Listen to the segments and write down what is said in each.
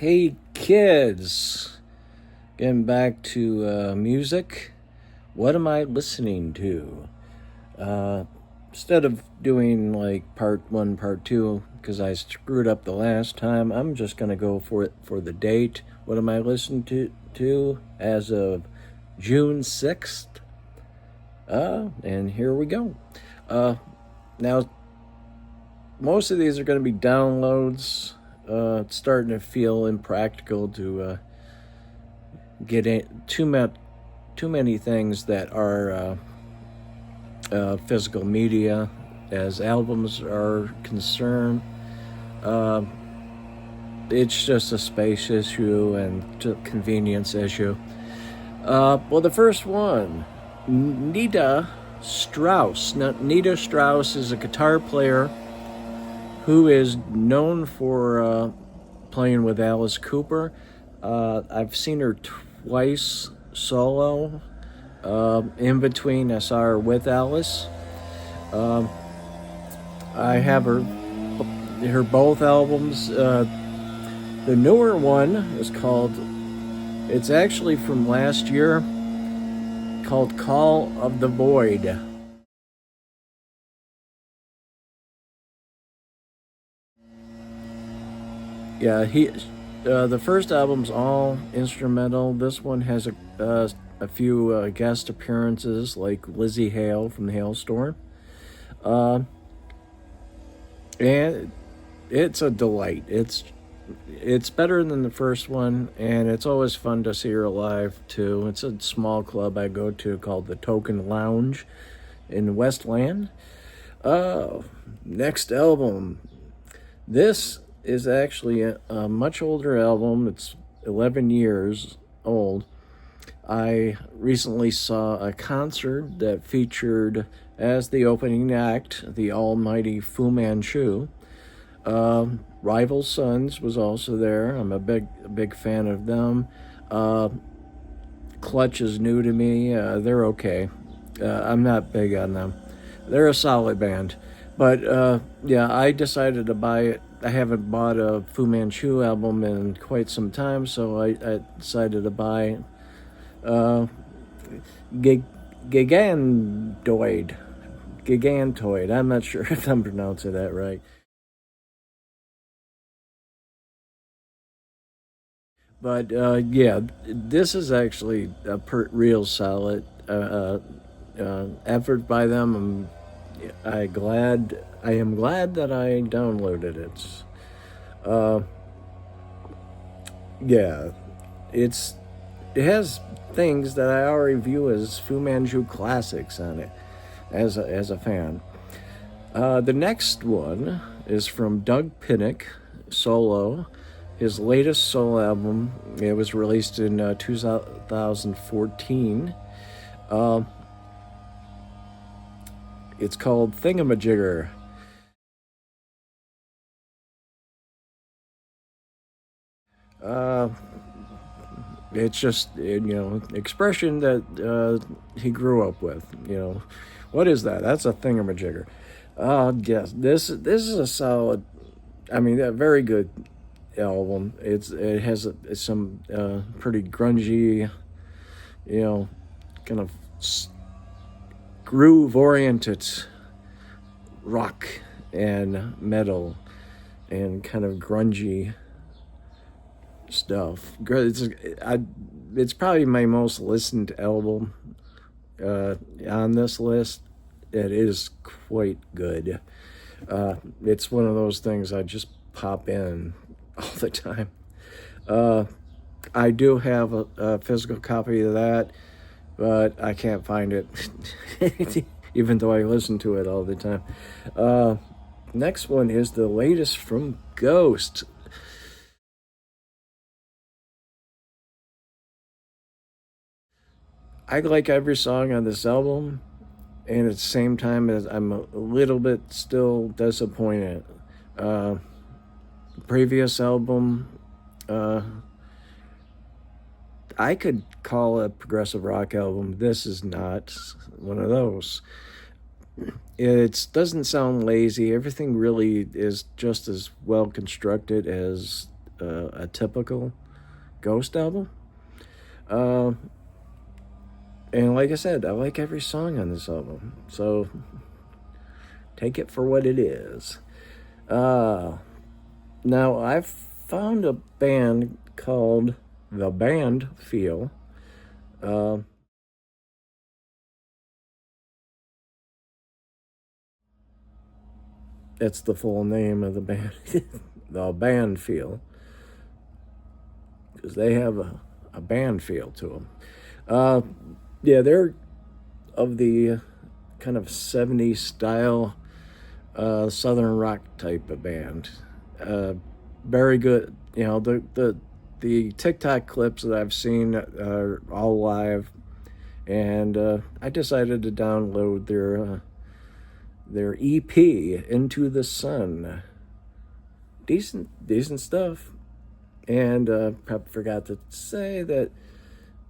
Hey kids, getting back to music. What am I listening to? Instead of doing like part one, part two, because I screwed up the last time, I'm just gonna go for it for the date. What am I listening to as of June 6th? And here we go. Now, most of these are going to be downloads. It's starting to feel impractical to get in too many things that are physical media as albums are concerned. It's just a space issue and convenience issue. Well, the first one, Nita Srauss. Now, Nita Srauss is a guitar player who is known for playing with Alice Cooper. I've seen her twice solo. In between, I saw her with Alice. I have her both albums. The newer one is called, it's actually from last year, called Call of the Void. Yeah, the first album's all instrumental. This one has a few guest appearances, like Lzzy Hale from the Hale Storm. And it's a delight. It's better than the first one, and it's always fun to see her live too. It's a small club I go to called the Token Lounge in Westland. Next album. This is actually a much older album. It's 11 years old. I recently saw a concert that featured as the opening act the almighty Fu Manchu. Rival Sons was also there. I'm a big fan of them. Clutch is new to me. They're okay. I'm not big on them. They're a solid band. But yeah, I decided to buy it. I haven't bought a Fu Manchu album in quite some time, so I decided to buy Gigantoid. I'm not sure if I'm pronouncing that right. But yeah, this is actually a real solid effort by them. I am glad that I downloaded it. Yeah, it has things that I already view as Fu Manchu classics on it as a fan. The next one is from Doug Pinnick, solo. His latest solo album. It was released in 2014. It's called Thingamajigger. It's just, expression that he grew up with. What is that? That's a thingamajigger. Yes, this is a solid, a very good album. It has some pretty grungy, kind of groove-oriented rock and metal and kind of grungy stuff. It's probably my most listened album on this list. It is quite good. It's one of those things I just pop in all the time. I do have a physical copy of that, but I can't find it, even though I listen to it all the time. Next one is the latest from Ghost. I like every song on this album, and at the same time, as I'm a little bit still disappointed. Previous album, I could call a progressive rock album. This is not one of those. It doesn't sound lazy. Everything really is just as well constructed as a typical Ghost album. And like I said, I like every song on this album, so take it for what it is. Now, I've found a band called The Band Feel. That's the full name of the band, The Band Feel, because they have a band feel to them. Yeah, they're of the kind of 70s style southern rock type of band. Very good. You know, the TikTok clips that I've seen are all live, and I decided to download their EP, Into the Sun. Decent stuff. And I forgot to say that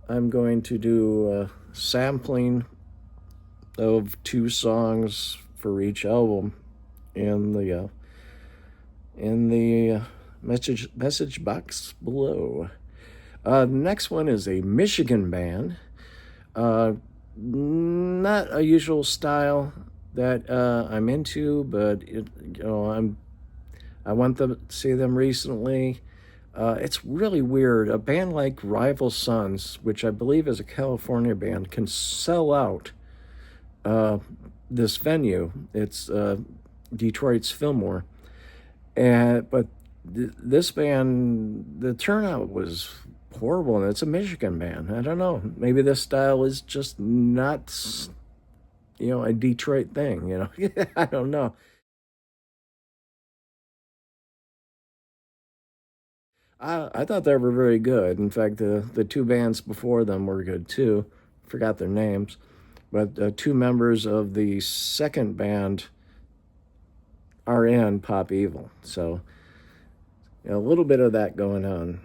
I'm going to do sampling of 2 songs for each album in the message box below. The next one is a Michigan band. Not a usual style that I'm into, but I went to see them recently. It's really weird. A band like Rival Sons, which I believe is a California band, can sell out this venue. It's Detroit's Fillmore. But this band, the turnout was horrible, and it's a Michigan band. I don't know. Maybe this style is just not, a Detroit thing, I don't know. I thought they were very good. In fact, the 2 bands before them were good too. Forgot their names. But 2 members of the second band are in Pop Evil. So, a little bit of that going on.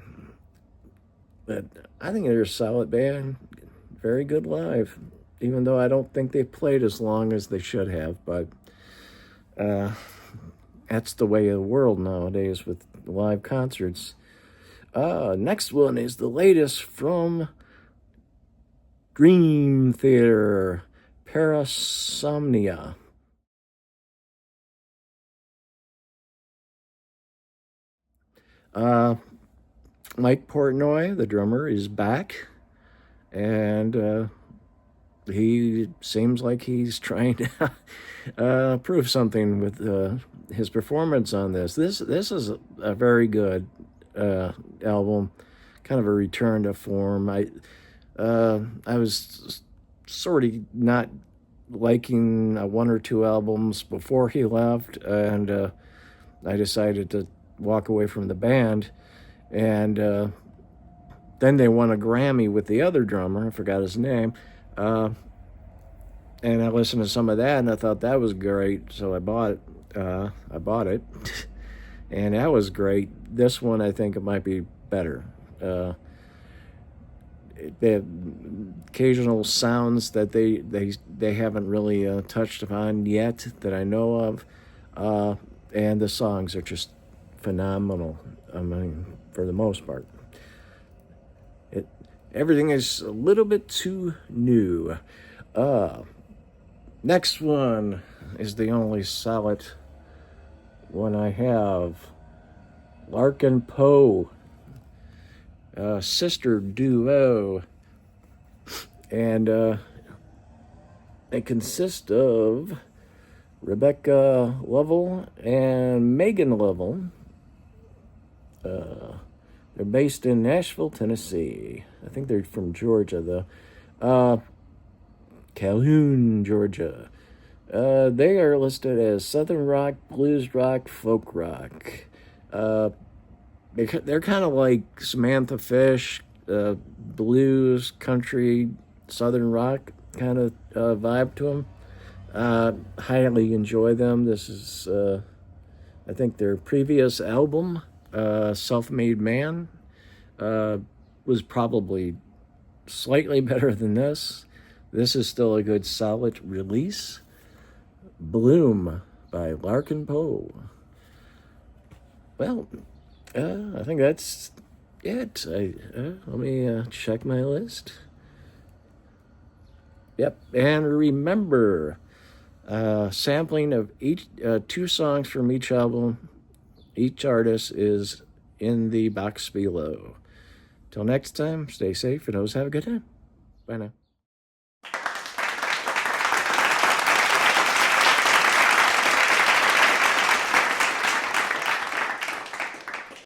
But I think they're a solid band. Very good live. Even though I don't think they played as long as they should have. But that's the way of the world nowadays with live concerts. Next one is the latest from Dream Theater, Parasomnia. Mike Portnoy, the drummer, is back, and he seems like he's trying to prove something with his performance on this. This is a very good album, kind of a return to form. I was sort of not liking 1 or 2 albums before he left, and I decided to walk away from the band, and then they won a Grammy with the other drummer. I forgot his name, and I listened to some of that, and I thought that was great, so I bought it. And that was great. This one, I think it might be better. They have occasional sounds that they haven't really touched upon yet that I know of, and the songs are just phenomenal. I mean, for the most part, everything is a little bit too new. Next one is the only solid one I have. Larkin Poe, sister duo, and they consist of Rebecca Lovell and Megan Lovell. They're based in Nashville, Tennessee. I think they're from Georgia, though. Calhoun, Georgia. They are listed as Southern rock, blues rock, folk rock. They're kind of like Samantha Fish, blues, country, Southern rock kind of vibe to them. Highly enjoy them. This is, I think, their previous album, Self-Made Man, was probably slightly better than this. This is still a good, solid release. Bloom by Larkin Poe. Well, I think that's it. Let me check my list. Yep, and remember, sampling of each 2 songs from each album, each artist is in the box below. Till next time, stay safe and always have a good time. Bye now.